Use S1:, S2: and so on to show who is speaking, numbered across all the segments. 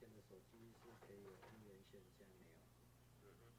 S1: 前的手机是可以有音源线，现在没有。
S2: 嗯哼。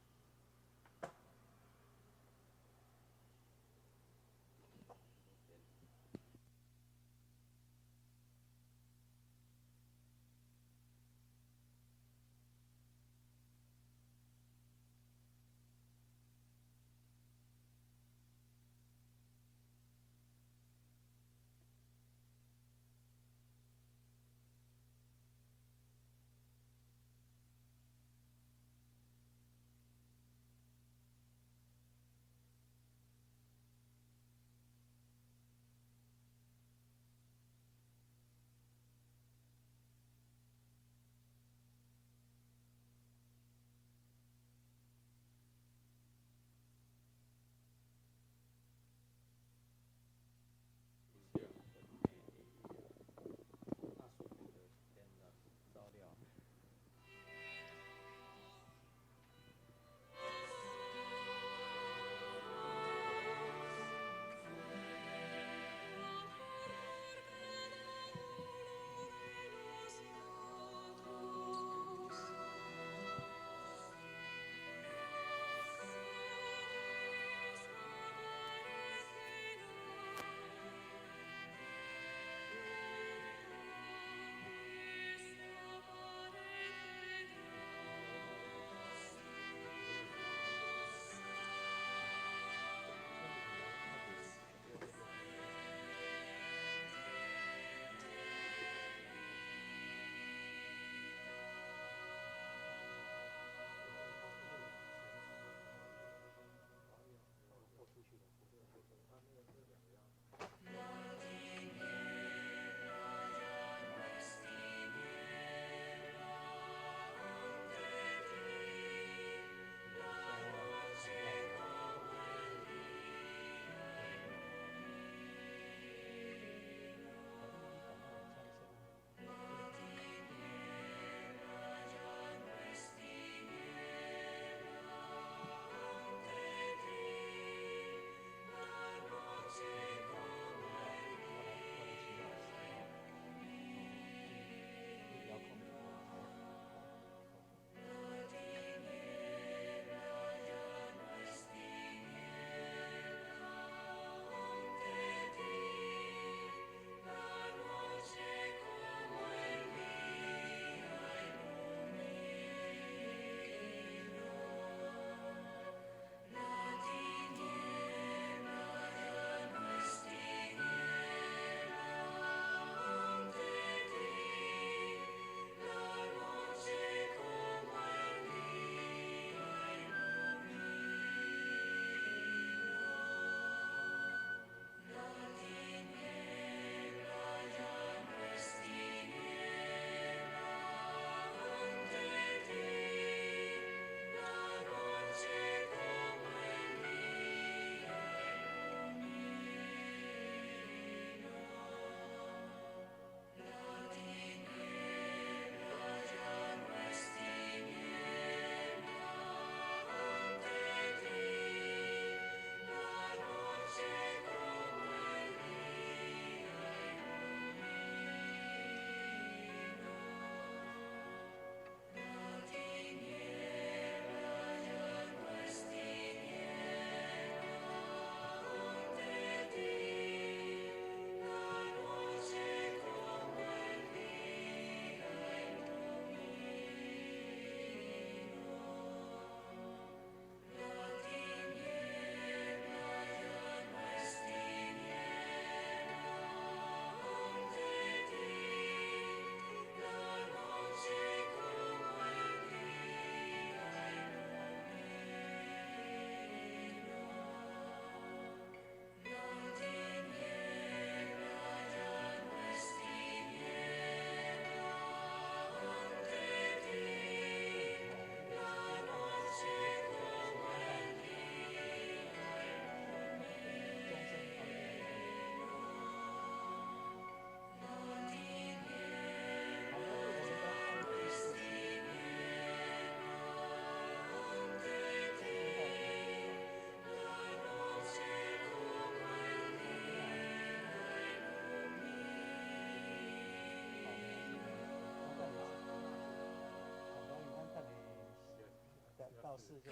S1: 是就是。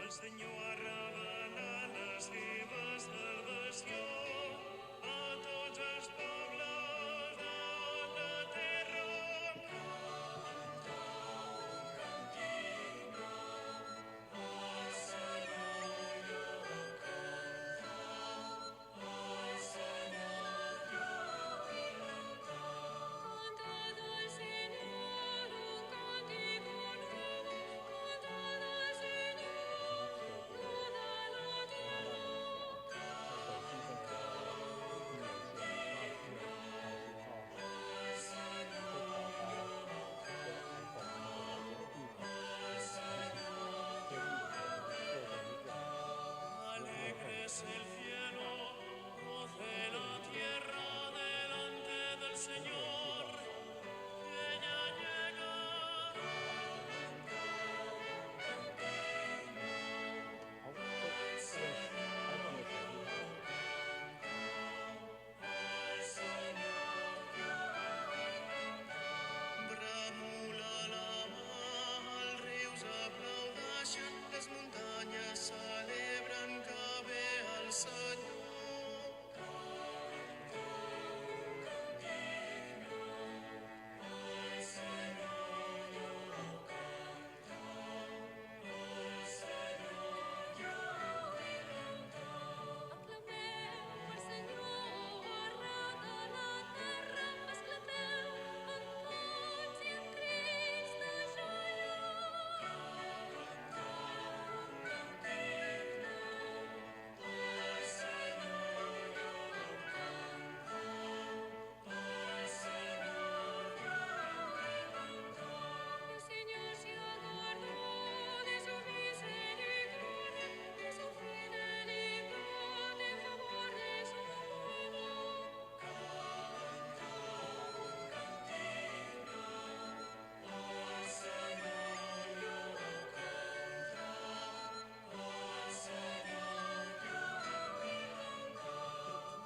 S2: El Senyor revela la seva salvació a tots els pobles de la terra.
S3: Cantad al Señor un cántico nuevo, cantad al Señor toda la tierra.
S2: 'Alegre es el cielo, goce la tierra delante del Señor, que ya llega. Bramula la mar, els rius aplaudeixen, les muntanyes celebren que ve el Senyor.
S3: Aclameu al Senyor, arreu de la terra, esclateu en cants i en crits de joia. El Señor se acordó de su misericordia, de su fidelidad en favor de su pueblo.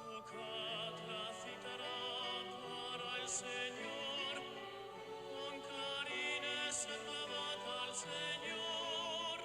S2: Tocad la cítara para el Señor, con clarines aclamad al Señor.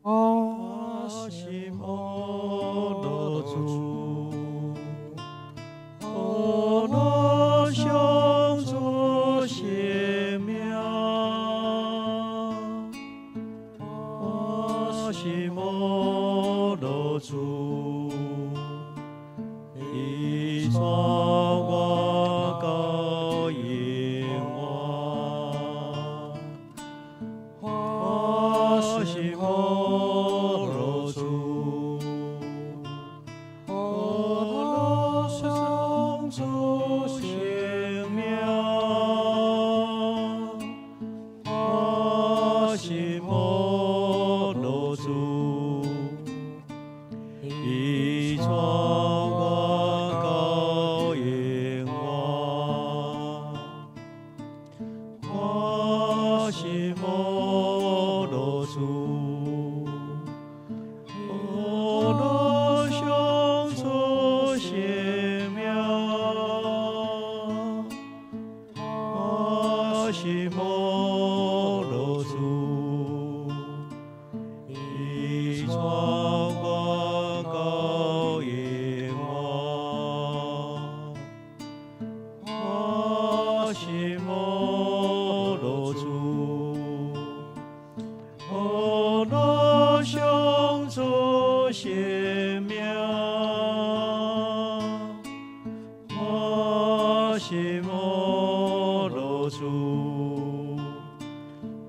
S4: 阿西摩罗祖，阿那相作邪妙，阿西摩罗祖，一传我高音王，阿西摩罗祖，阿那相作邪妙，阿西摩罗祖，一传我高音王，阿西摩罗祖，阿那相作邪妙，阿西摩罗祖，一传我高音王，阿西摩罗祖，阿那相作邪妙，阿西摩罗祖，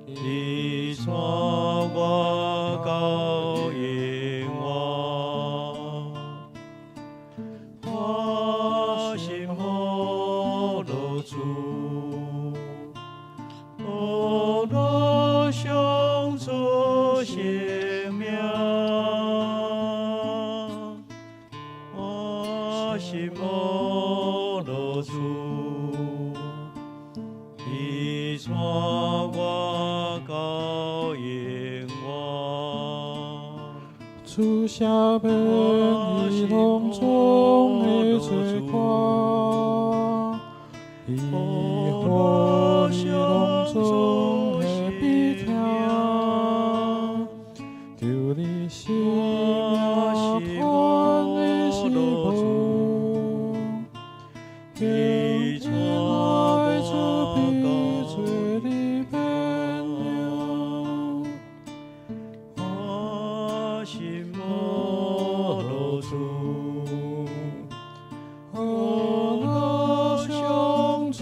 S4: 一传我高音王，阿西摩罗祖，阿那相作邪妙，阿西摩罗祖，一传我高音王，
S5: 初夏被你笼中的之光，以火以笼中的碧条，求你惜妙团的西部，
S4: 一传
S5: 爱主
S4: 我
S5: 必
S4: 高
S5: 罪的奔流。
S4: 阿西摩罗祖，
S5: 阿那相作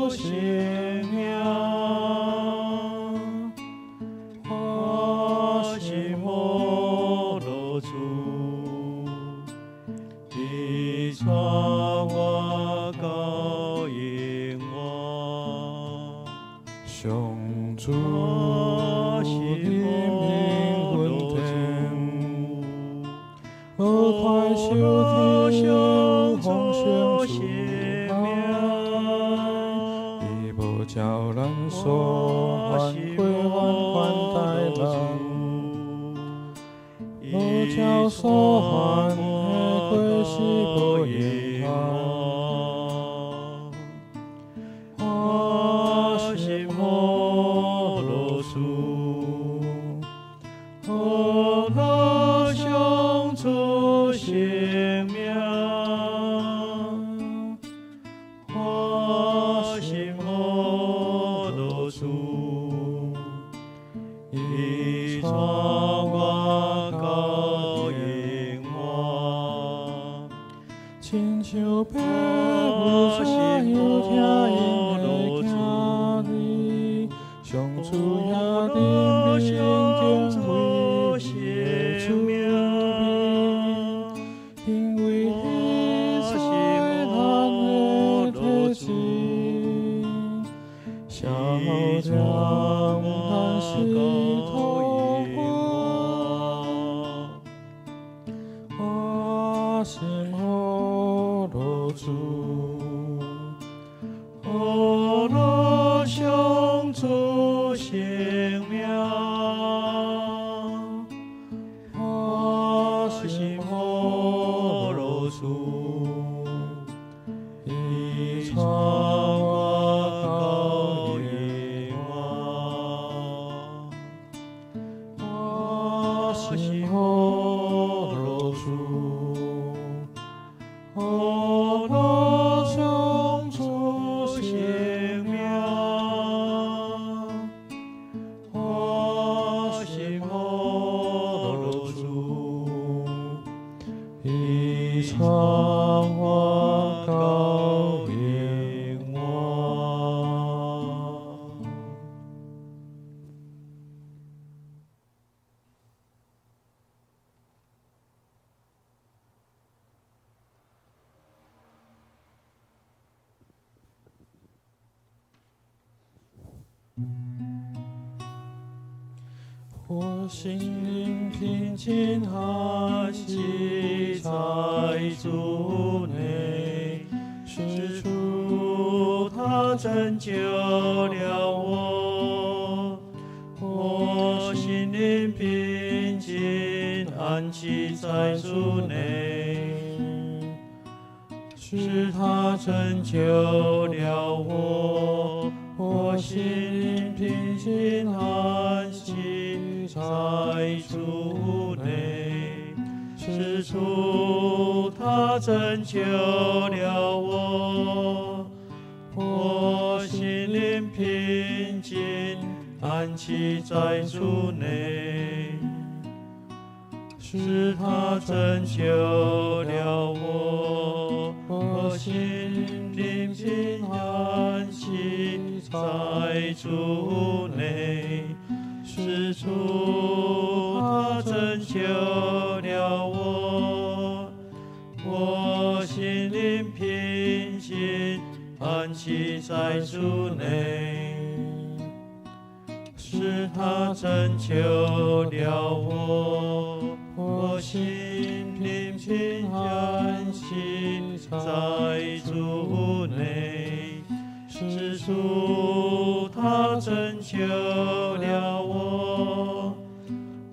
S5: 邪妙，
S4: 阿西摩罗祖，一传我高音王，
S5: 上主
S4: 阿
S5: 的
S4: 西
S5: 名
S4: 摩
S5: 分
S4: 罗
S5: 天，
S4: 祖，
S5: 我快修天红宣
S4: 邪
S5: 主
S4: 妙，
S5: 已不叫人所还归还待人，不叫所还的归西不言
S4: 阿西摩罗祖，阿那相作邪妙，阿西摩罗祖，一传我高音王，
S5: 亲像白雾遮有听因的行你，上主也定命定为你的主名，因为你在咱的体心，小将咱心头我心摩罗祖，
S4: 阿那相作邪妙，阿西摩罗祖，
S5: 我心灵平静安息在主内，是主他拯救了我。我心灵平静安息在主内，是他拯救了我。我心灵平静安息在主内，是主他拯救了我。我心灵平静安息在主内，是他拯救了我。我心灵平安息在主内，是主他拯救了我。我心灵平静安息在主内，是他拯救了我。我心灵平安息在主内，是主他拯救了我。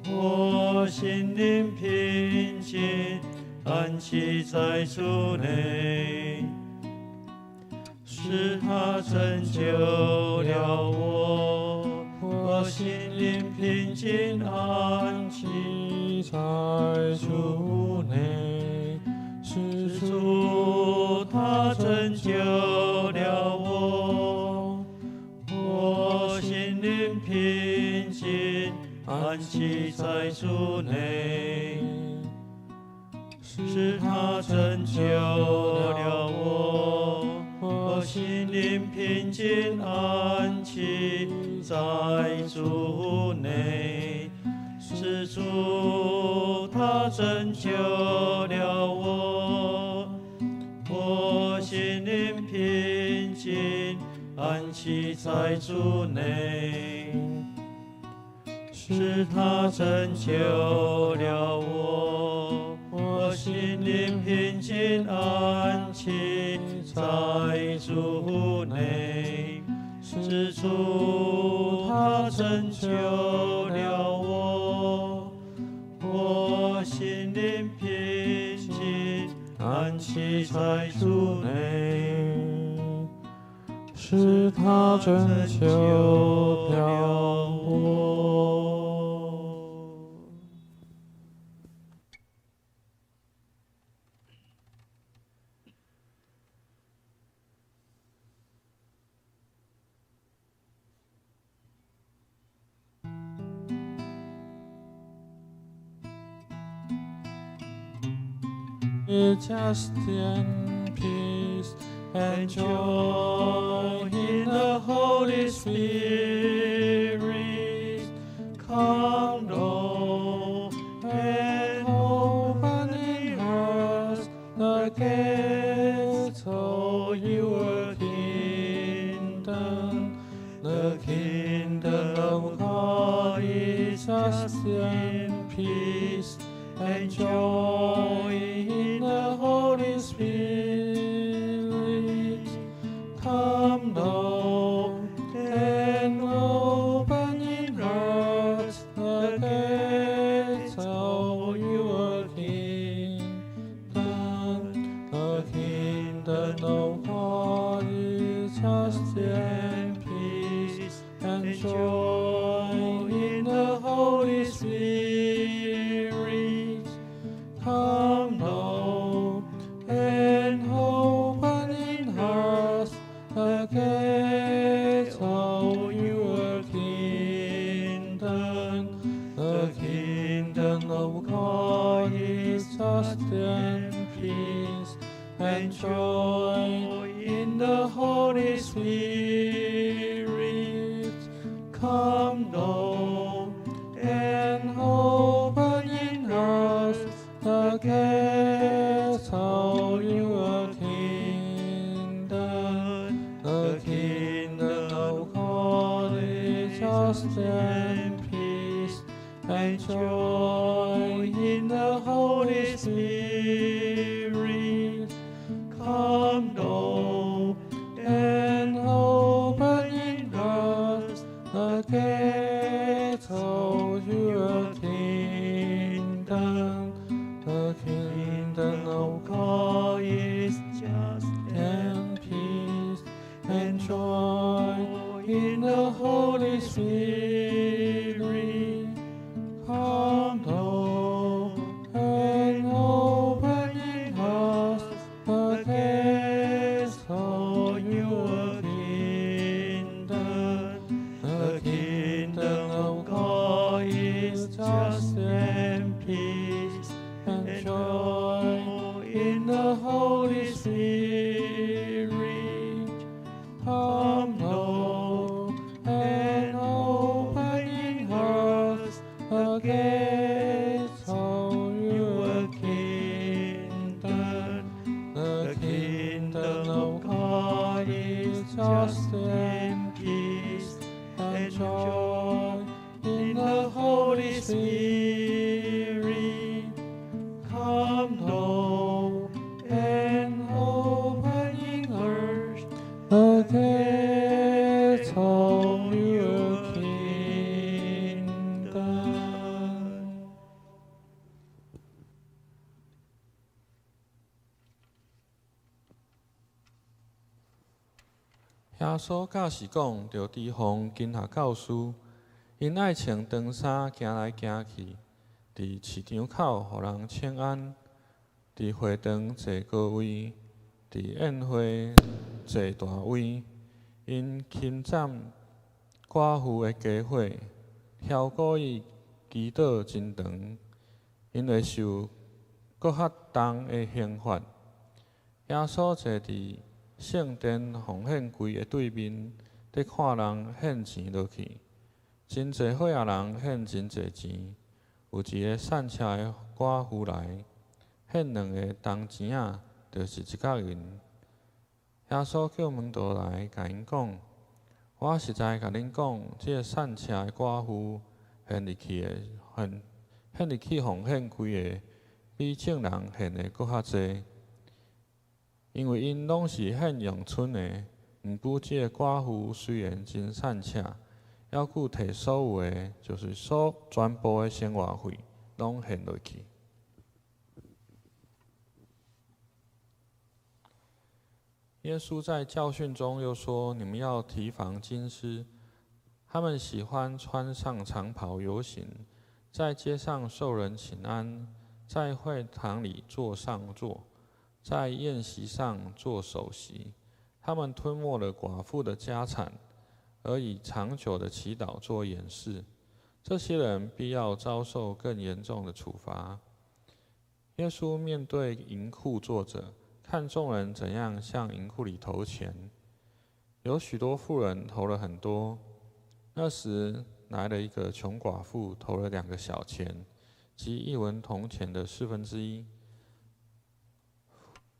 S5: 我心灵平静安息在主内，是他拯救了我。我心灵平静安息在主内，是主他拯救了我。我心灵平静安息在主内，是他拯救了我。我心灵平静安息在主内，是主他拯救了我。我心灵平静安息在主内，是他拯救了我。我心灵平静安息在主内，是主他拯救了我。我心灵平静安息在主内，是他拯救了我。Just in peace and joy in the Holy Spirit. Come, Lord, and open in us the gates of your kingdom. The kingdom of God is just in peace and joy in the Holy Spirit. Come, Lord, and open in us the gates of your kingdom. The kingdom of God is just in peace and joy in the Holy Spirit. Come, Lord, and open in us the gates of your kingdom. The kingdom of God is just in peace and joy in the Holy Spirit. Come, Lord, and open in us the gates of your kingdom. The kingdom of God is just in peace and joy in the Holy Spirit. Come now and open in us the gates of your kingdom. The kingdom of God is just and peace and joy in the Holy Spirit. Come now and open in us the gates of your kingdom. The kingdom of God is just and peace and joy in the Holy Spirit. Come now and open in us the gates of your kingdom. The kingdom of God is just and peace and joy in the Holy Spirit. Come now and open in us the gates of your kingdom.耶稣教是讲，着伫方今下教师，因爱穿长衫行来行去，伫市场口互人请安，伫会堂坐高位，伫宴会坐大位。因侵占寡妇的家伙，挑故意祈祷真长，因会受搁较重的刑罚。耶稣坐伫圣殿奉献柜的对面，伫看人献钱落去。真侪好野人献真侪钱，有一个散车的寡妇来，献2个铜钱仔，就是1角银。耶稣叫门徒来，甲因讲：我实在甲恁讲，这个散车的寡妇献入去奉献柜的，比正人献的搁较济。因为因拢是献阳春的，毋过这个寡妇虽然真善车，还佫摕所有的，就是全部的生活费，拢献落去。耶稣在教训中又说：“你们要提防经师，他们喜欢穿上长袍游行，在街上受人请安，在会堂里坐上座。”在宴席上做首席，他们吞没了寡妇的家产，而以长久的祈祷做掩饰。这些人必要遭受更严重的处罚。耶稣面对银库坐着，看众人怎样向银库里投钱。有许多富人投了很多。那时来了一个穷寡妇，投了2个小钱，即1文铜钱的1/4。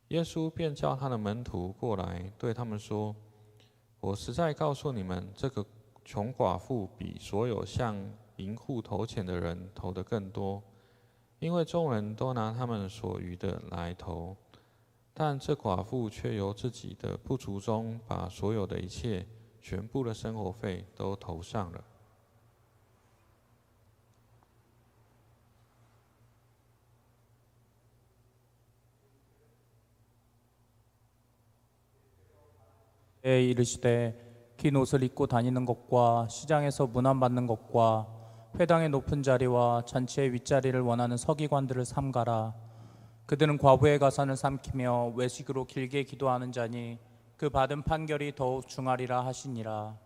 S5: 耶稣便叫他的门徒过来，对他们说：“我实在告诉你们，这个穷寡妇比所有向银库投钱的人投得更多，因为众人都拿他们所余的来投，但这寡妇却由自己的不足中把所有的一切、全部的生活费都投上了。”
S6: 이르시되 긴 옷을 입고 다니는 것과 시장에서 문안받는 것과 회당의 높은 자리와 잔치의 윗자리를 원하는 서기관들을 삼가라. 그들은 과부의 가산을 삼키며 외식으로 길게 기도하는 자니 그 받은 판결이 더욱 중하리라 하시니라.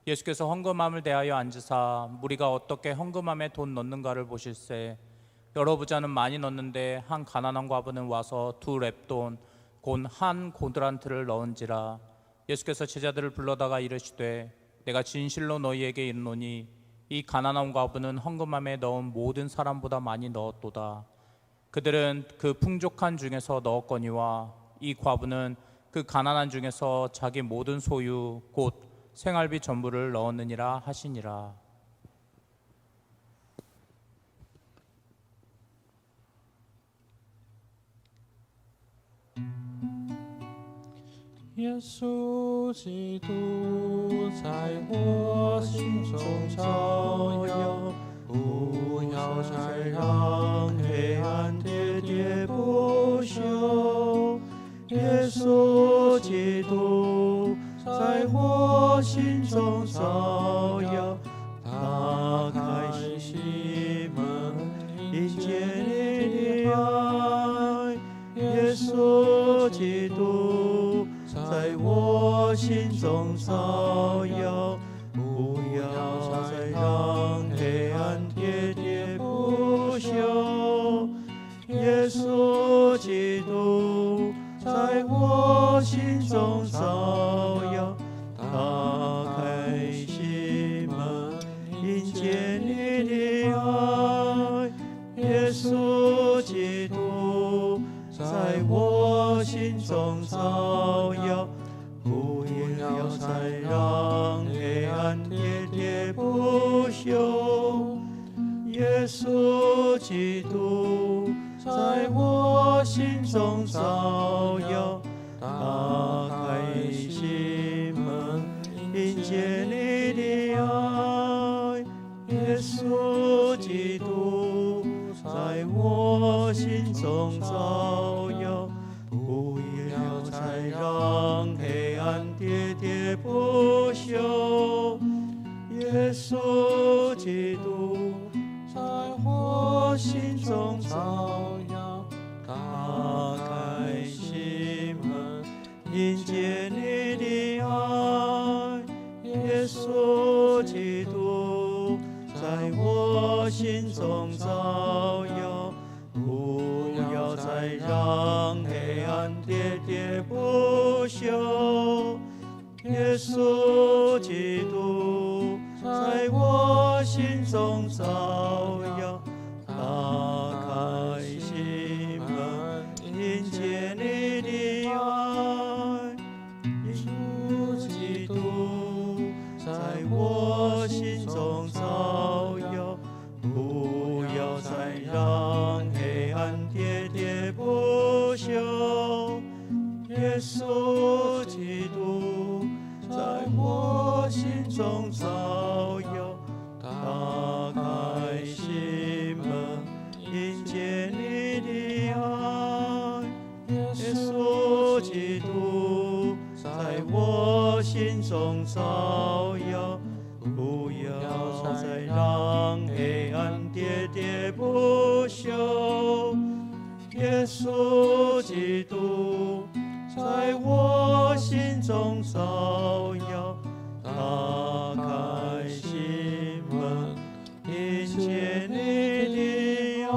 S6: 예수께서 헌금함을 대하여 앉으사 무리가 어떻게 헌금함에 돈 넣는가를 보실세. 여러 부자는 많이 넣는데 한 가난한 과부는 와서 2 렙돈 곧 한 고드란트를 넣은지라. 예수께서 제자들을 불러다가 이르시되 내가 진실로 너희에게 이르노니 이 가난한 과부는 헌금함에 넣은 모든 사람보다 많이 넣었도다. 그들은 그 풍족한 중에서 넣었거니와 이 과부는 그 가난한 중에서 자기 모든 소유 곧 생활비 전부를 넣었느니라 하시니라.
S5: 耶稣基督在我心中照耀，不要再让黑暗喋喋不休。耶稣基督在我心中照耀，打开心门，迎接你的爱。耶稣基督在我心中照耀，不要再让黑暗喋喋不休。耶稣基督在我心中照耀，打开心门，迎接你的爱。耶稣基督在我心中照耀，不要再让黑暗喋喋不休。耶稣基督在我心中照耀，打开心门，迎接你的爱。耶稣基督在我心中照耀，不要再让黑暗喋喋不休。耶稣基督在我心中照耀，打开心门，迎接你的爱。耶稣基督在我心中照耀，不要再让黑暗喋喋不休。耶稣基督在我心中照耀，打开心门，迎接你的爱。耶稣基督在我心中照耀，不要再让黑暗喋喋不休。耶稣基督在我心中照耀，打开心门，迎接你的爱。耶稣基督在我心中照耀，不要再让黑暗喋喋不休。耶稣基督在我心中照耀，打开心门，迎接你的爱。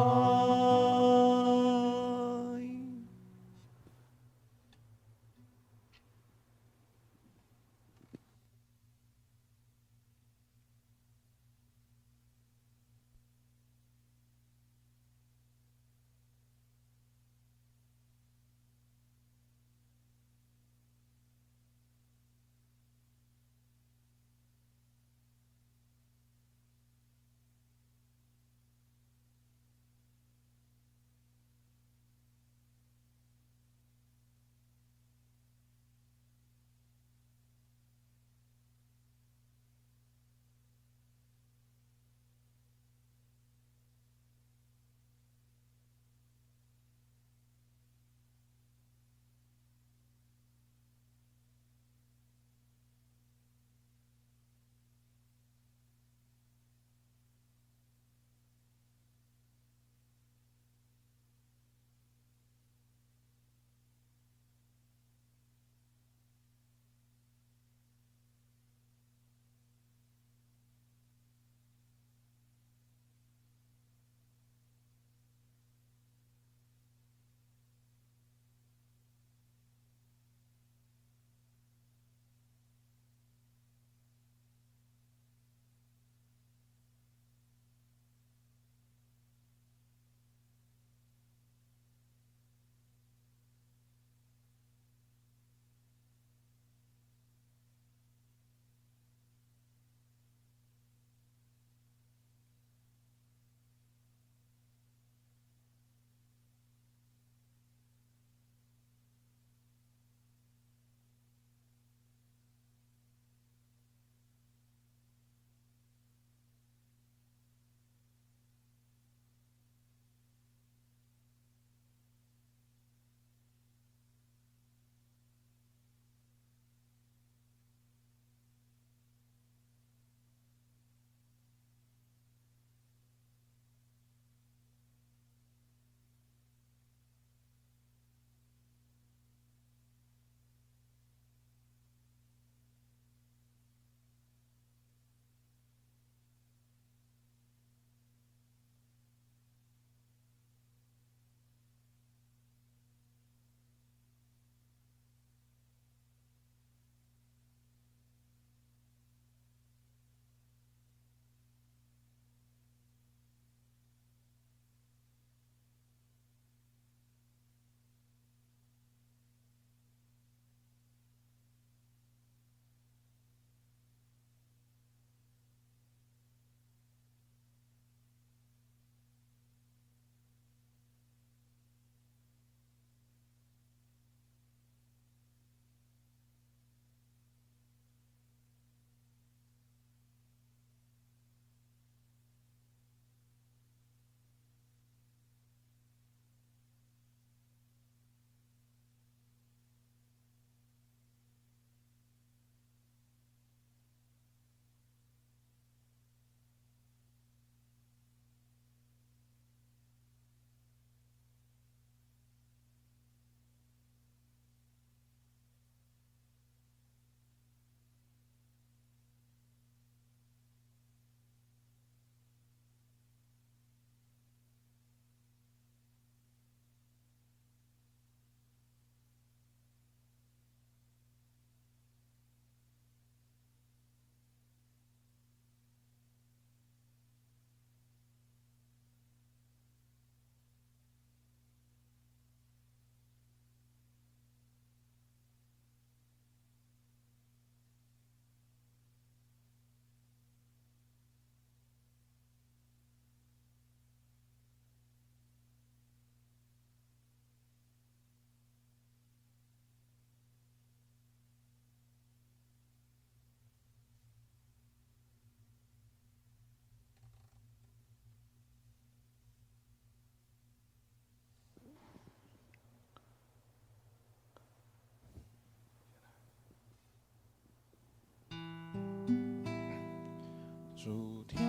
S5: 主听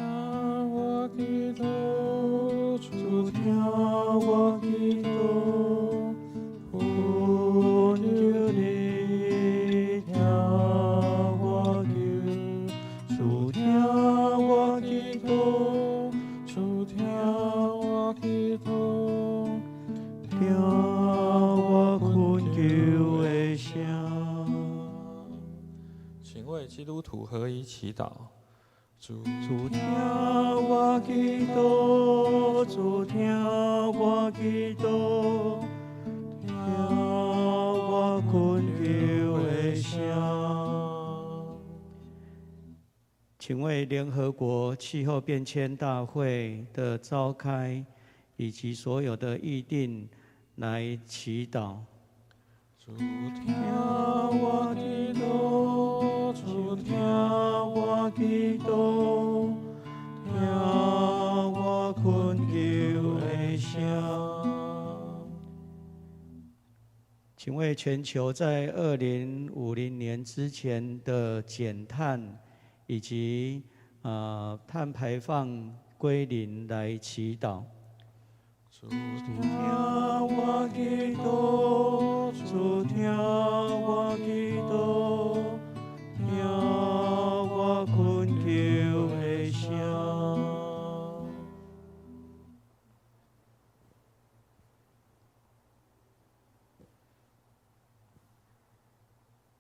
S5: 我祈祷，
S4: 主听我祈祷，呼求你听我求，主听我祈祷，
S5: 主听我祈祷，
S4: 听我困求的声。
S5: 请为基督徒合一祈祷。主
S4: 主听我祈祷，主听我祈祷，听我困求的声。请为联合国气候变迁大会的召开以及所有的议定来祈祷。
S5: 主听我祈祷，主听
S4: 我祈祷，听我困求的声。请为全球在2050年之前的减碳以及碳排放归零来祈祷。
S5: 主
S4: 听我祈祷，主听我祈祷，听我困求的声。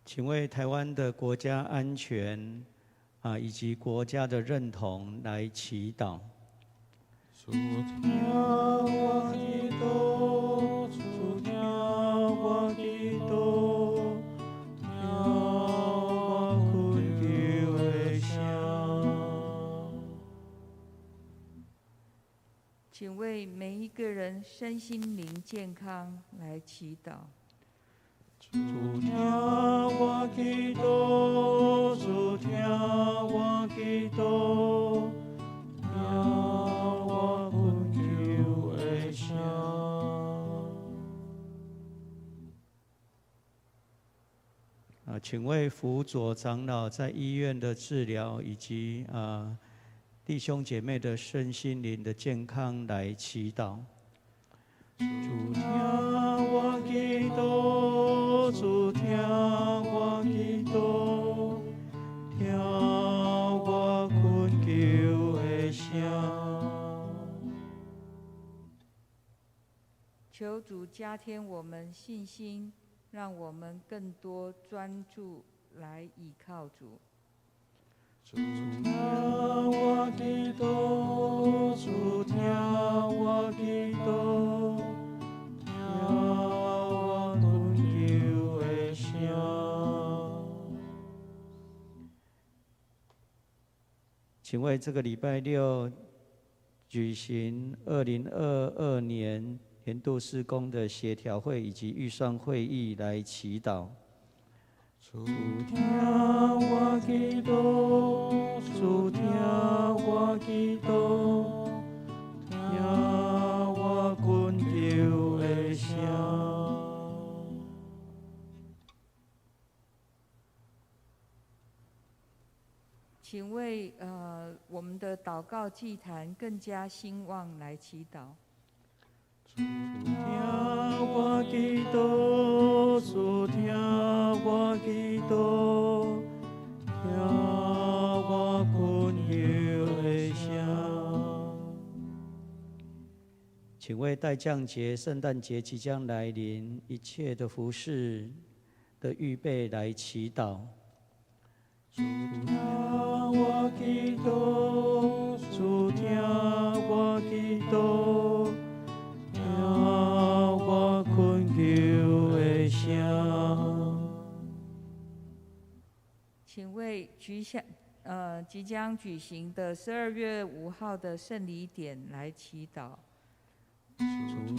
S4: 请为台湾的国家安全以及国家的认同来祈祷。
S5: 主听我祈祷，
S4: 主听我祈祷，听我困求的声。
S7: 请为每一个人身心灵健康来祈祷。
S4: 主听我祈祷，主听我祈祷，听我困求的声。请为辅佐长老在医院的治疗，以及弟兄姐妹的身心灵的健康来祈祷。主听我祈祷，主听我祈祷，听我困求的声。
S7: 求主加添我们信心，让我们更多专注来倚靠主。
S5: 主听
S4: 我祈祷，主听我祈祷，听我困求的声。请为这个礼拜六举行2022年年度施工的协调会以及预算会议来祈祷。主听我祈祷，主听我祈祷，听我困求的声。
S7: 请为我们的祷告祭坛更加兴旺来祈祷。
S4: 主听我祈祷，主听我祈祷，听我困求的声。请为待降节、圣诞节即将来临，一切的服事的预备来祈祷。主听我祈祷，主听我祈祷，听我困求的声。
S7: 请为即将举行的12月5号的圣礼典来祈祷。
S4: 主听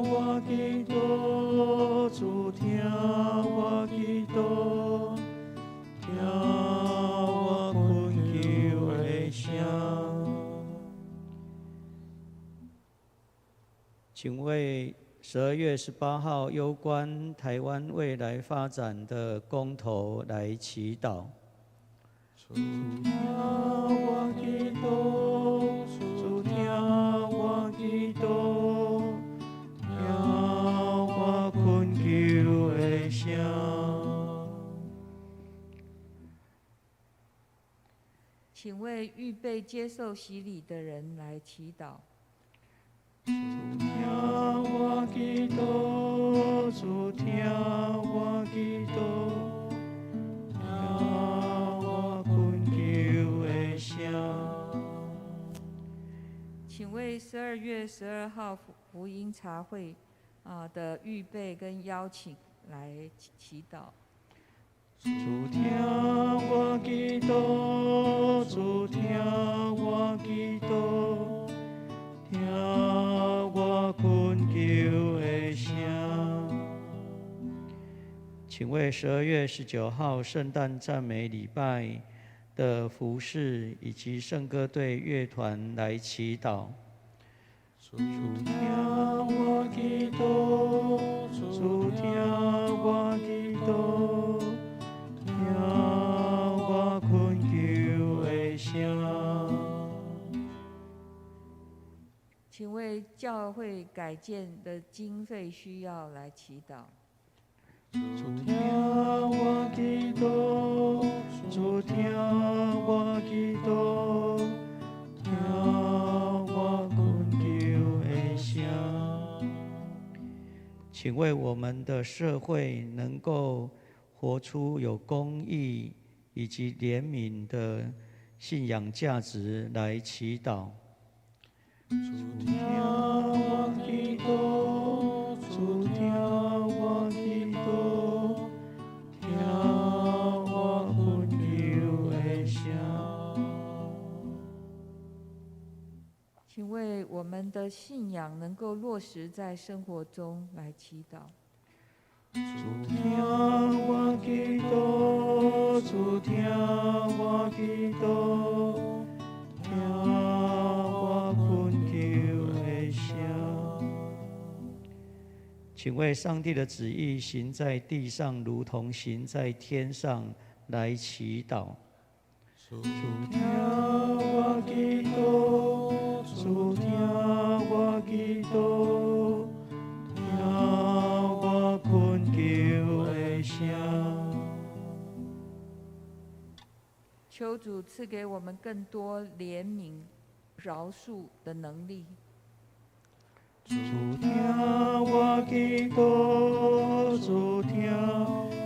S4: 我祈祷，主听我祈祷，听我困求的声。请为12月18号有关台湾未来发展的公投来祈祷。主听我
S7: 请为预备接受洗礼的人来祈祷。
S4: 主听我祈祷，主听我祈祷，听我恳求的声。
S7: 请为12月12号福音茶会的预备跟邀请来祈祷。
S4: 主听我祈祷，主听我祈祷，听我恳求的声。请为12月19号圣诞赞美礼拜的服事以及圣歌队乐团来祈祷。主听我祈祷，主听我祈祷，听我恳求的声。
S7: 请为教会改建的经费需要来祈祷。
S4: 主听我祈祷，主听我祈祷，听我恳求的声。请为我们的社会能够活出有公义以及怜悯的信仰价值来祈祷。主听我祈祷，主听我祈祷，听我恳求的声。
S7: 请为我们的信仰能够落实在生活中来祈祷。
S4: 主听我祈祷，主听我祈祷，听我恳求的声。请为上帝的旨意行在地上，如同行在天上来祈祷。主听我祈祷，主听我祈祷，听我恳求的声。
S7: 求主赐给我们更多怜悯、饶恕的能力。
S4: 主听我祈祷，主听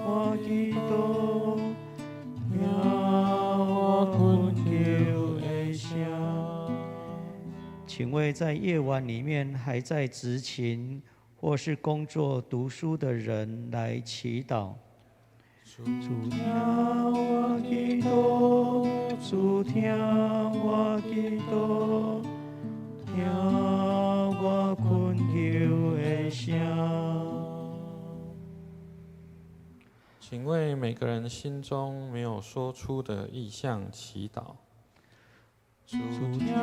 S4: 我祈祷，听我恳求的声。请为在夜晚里面还在执勤或是工作、读书的人来祈祷。主听我祈祷，主听我祈祷，听我恳求的声。
S5: 请为每个人心中没有说出的意向祈祷。
S4: 主听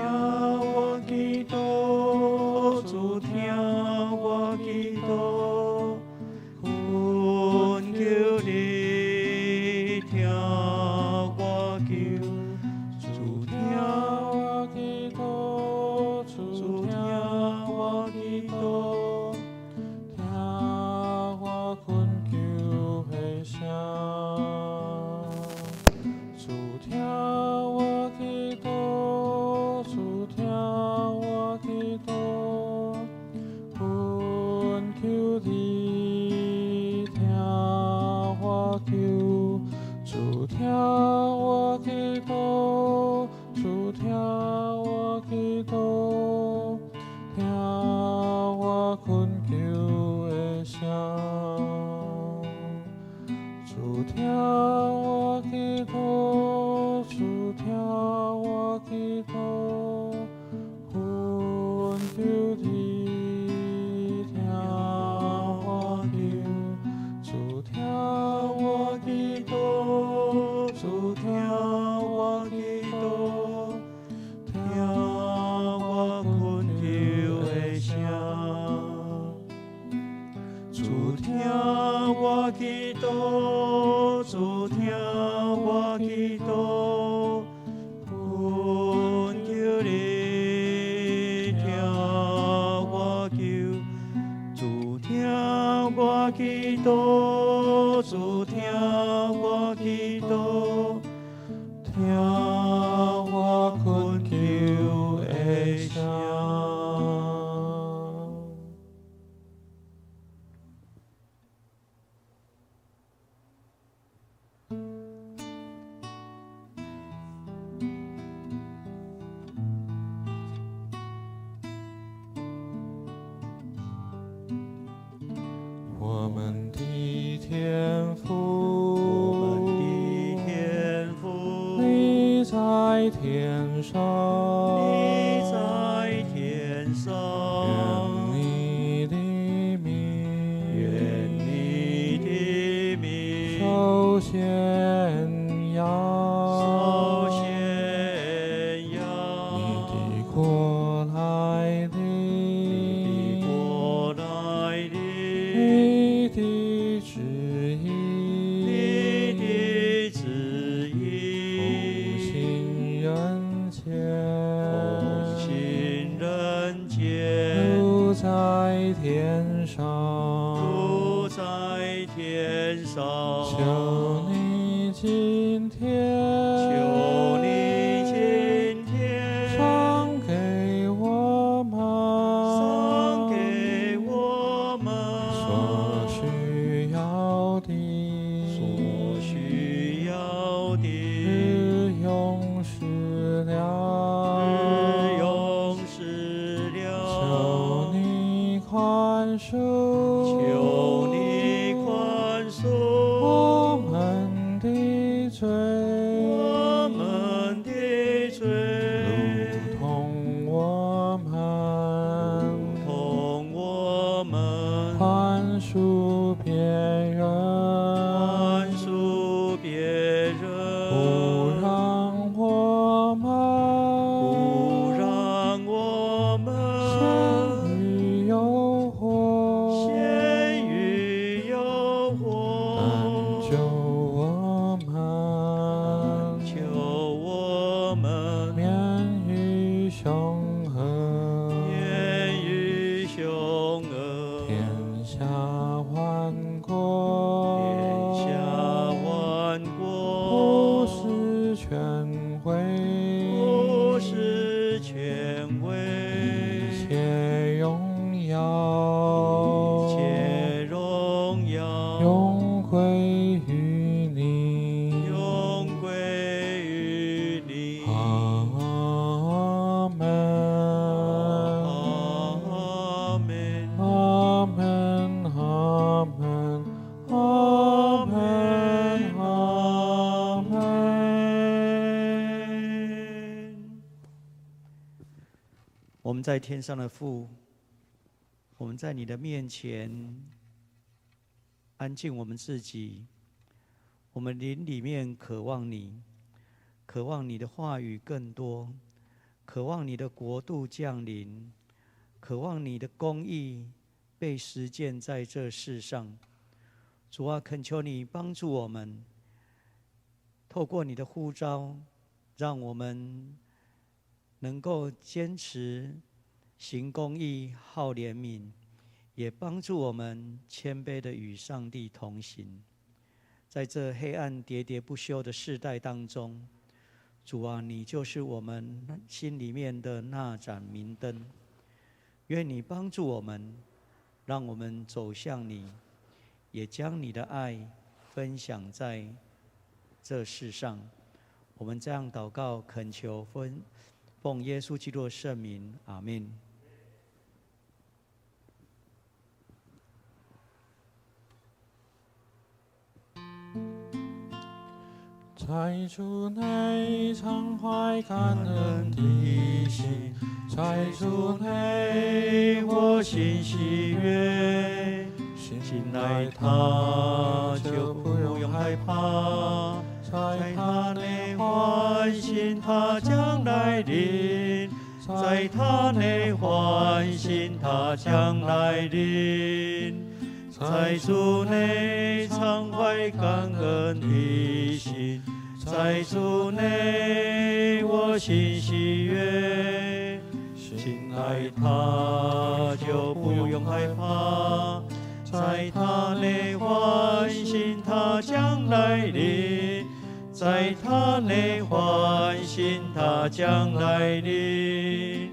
S4: 我祈祷，主听我祈祷，恳求你听我求。主听我祈祷，主听我祈祷，听我恳求的声。主听我祈祷，主听我祈祷，恳求你听我求。主听我祈祷，主听我祈祷，听我恳求的声。主听我祈祷，主听我祈祷，恳求你听我求。主听我祈祷，主听我祈祷，听我恳求的声。主听我祈祷，主听我祈祷，恳求你听
S5: 们的天父，
S4: 我们的天父，
S5: 你在天上，
S4: 你在天上，
S5: 愿你的名，
S4: 愿你的名
S5: 受显扬，
S4: 受显扬，
S5: 你的国来临，
S4: 你的国来临，
S5: 你的旨意，
S4: 你的旨意，
S5: 奉行人间，
S4: 奉行人间，
S5: 如在天上，
S4: 如在天上。
S5: 求你今天，
S4: 求你今天
S5: 赏给我们，
S4: 赏给我们
S5: 所需要的，
S4: 所需要的
S5: 日用食粮，
S4: 日用食粮。
S5: 求你宽恕，
S4: 求你宽恕
S5: 我们的罪，
S4: 我们的罪，
S5: 如同我们
S4: 同我们
S5: 宽恕别人，
S4: 宽恕别人，
S5: 不让我们
S4: 不让我们
S5: 陷于诱惑，
S4: 陷于诱惑，
S5: 救我们
S4: 求我们
S5: 免于凶恶，
S4: 免于凶恶，
S5: 天下万国，
S4: 天下万国，
S5: 不是权威，
S4: 不是权威，
S5: 一切荣耀，
S4: 一切荣耀，
S5: 永归于你。
S4: 永归于你。
S5: 阿门。
S4: 阿门。
S5: 阿门，阿门，阿门，阿门。
S4: 我们在天上的父，我们在你的面前安静我们自己，我们灵里面渴望你，渴望你的话语更多，渴望你的国度降临，渴望你的公义被实践在这世上。主啊，恳求你帮助我们，透过你的呼召，让我们能够坚持行公义、好怜悯，也帮助我们谦卑的与上帝同行。在这黑暗喋喋不休的世代当中，主啊，你就是我们心里面的那盏明灯。愿你帮助我们，让我们走向你，也将你的爱分享在这世上。我们这样祷告恳求，奉耶稣基督的圣名，阿们。
S5: 在主内常怀感恩的心，在主内我心喜悦，信赖他就不用害怕，在他内欢欣他将来临，在他内欢欣他将来临，在主内常怀感恩的心，在主内我心喜悦，信赖他就不用害怕，在他内欢欣他将来临，在他内欢欣他将来临，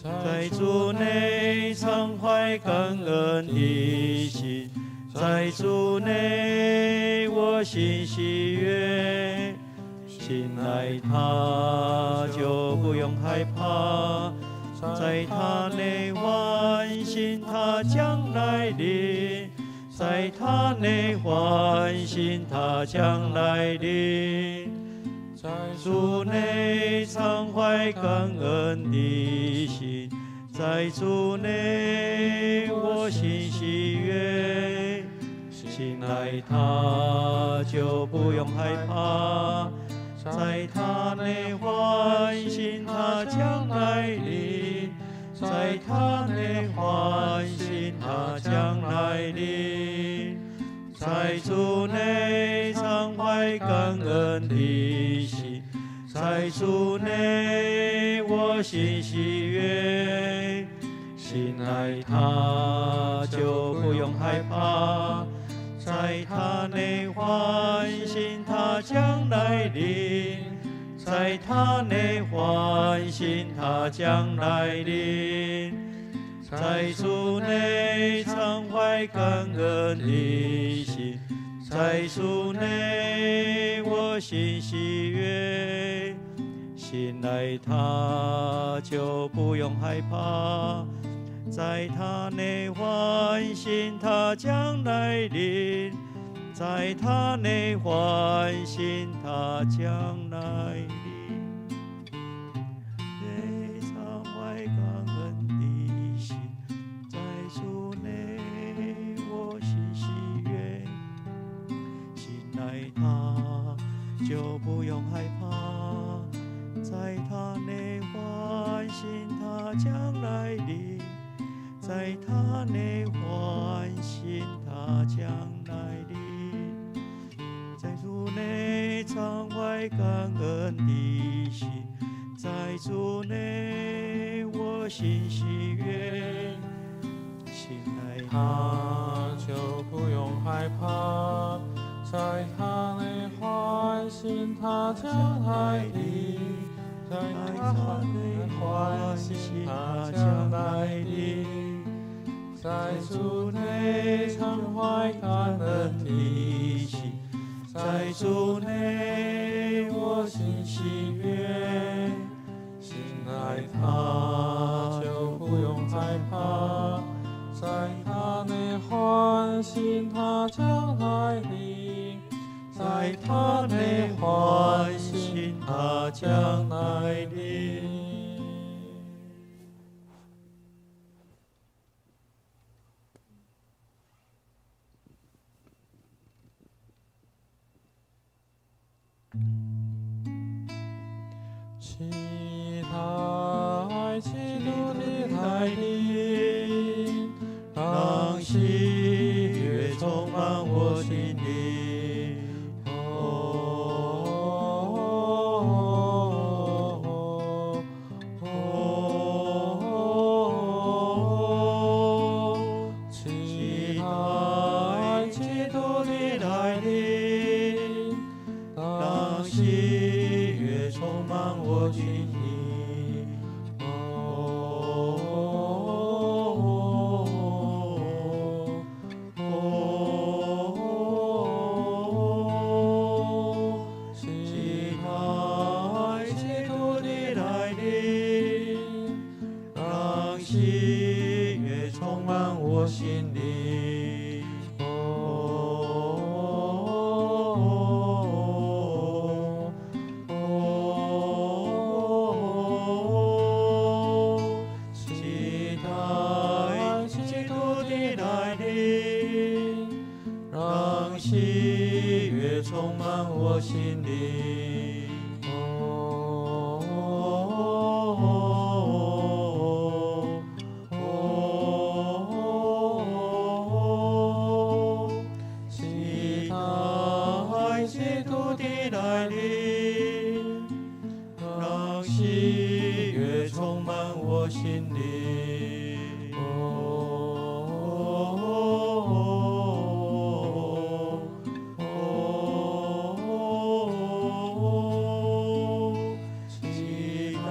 S5: 在主内常怀感恩的心，在主内我心喜悦，信赖他就不用害怕，在他内欢欣他将来临，
S4: 在他内欢欣他将来临，
S5: 在
S4: 主内常怀感恩的心，在主内我心喜悦，信赖他就不用害怕，在他内欢欣他将来临，在他内欢欣他将来临，在主内常怀感恩的心，在主内我心喜悦，信赖他就不用害怕，在他内欢欣他将来临，在他内欢欣他将来临，在主内常怀感恩的心，在主内我心喜悦，信赖他就不用害怕，在他内欢欣他将来临，在他内欢欣他将来临，内常怀感恩的心，在主内我心喜悦，信赖他就不用害怕，在他内欢欣他将来临，在他内欢欣他将来临，在主内常怀感恩的心，在主内我心喜悦，信赖
S5: 他就不用害怕，在他内欢欣他将来临，在他内欢欣他将来临，在主内常怀感恩的心，在主内我心喜悦，信赖他就不用害怕，在他内欢欣他将来临，在他内欢欣他将来临。期待基督的来临，让喜悦充满我心灵。期待基督的来临，让喜悦充满我心灵。期待基督的来临，让喜悦充满我心灵。期待基督的来临，让喜悦充满我心灵。期待基督的来临，让喜悦充满我心灵。期待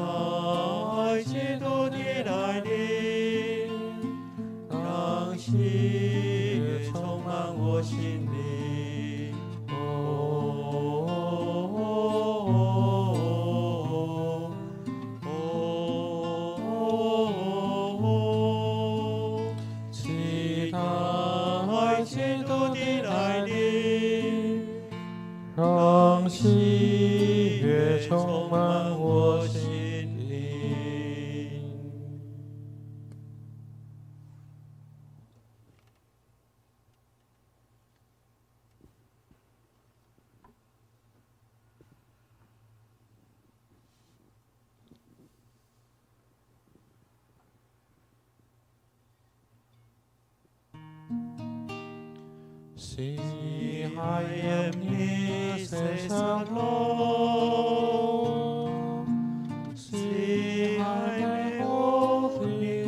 S5: 基督的来临，让喜悦充满我心灵。期是海鹽你世上路，是海美好靈言。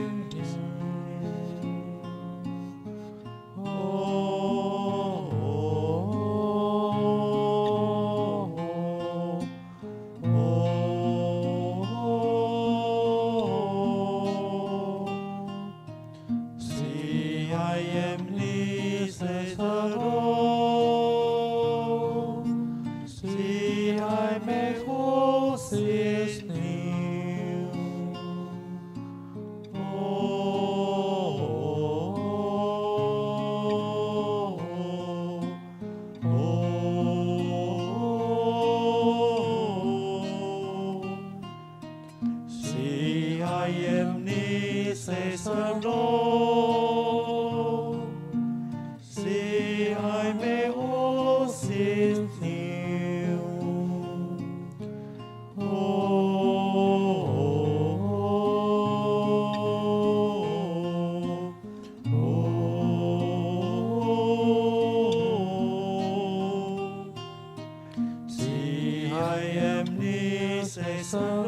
S5: I am ni say so